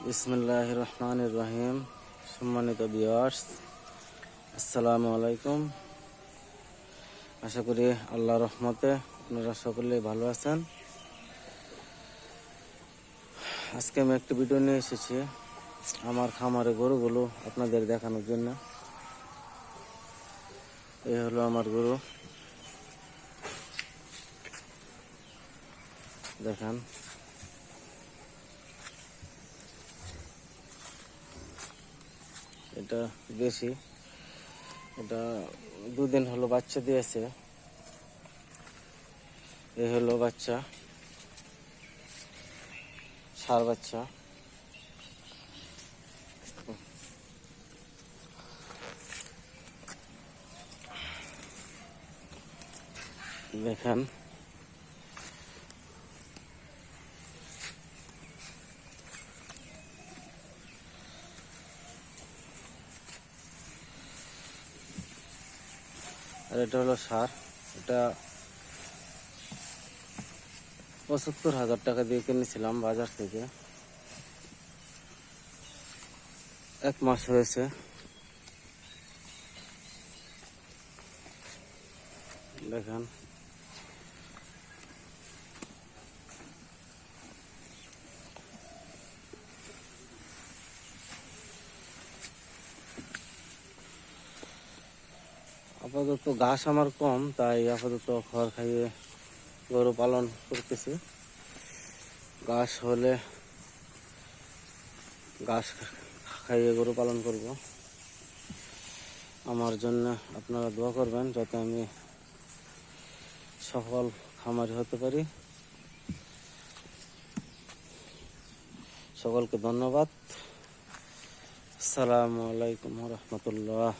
বিসমিল্লাহির রহমানির রহিম। সম্মানিত ভিউয়ার্স, আসসালামু আলাইকুম। আশা করি আল্লাহর রহমতে আপনারা সকলেই ভালো আছেন। আজকে আমি একটা ভিডিও নিয়ে এসেছি আমার খামারে গরুগুলো আপনাদের দেখানোর জন্য। এই হলো আমার গরু, দেখেন। এটা দেশি, এটা দুদিন হলো বাচ্চা দিয়েছে। এই হলো বাচ্চা, ষাঁড় বাচ্চা। দেখেন, আর এটা হলো ষাঁড়। এটা ৭৫,০০০ টাকা দিয়ে কিনেছিলাম বাজার থেকে। ১ মাস হয়েছে। দেখেন, আপাতত ঘাস আমার কম, তাই আপাতত খড় খাইয়ে গরু পালন করতেছি। ঘাস হলে ঘাস খাইয়ে গরু পালন করব। আমার জন্য আপনারা দোয়া করবেন যাতে আমি সফল খামারি হতে পারি। সকলকে ধন্যবাদ। আসসালামু আলাইকুম ওয়া রাহমাতুল্লাহ।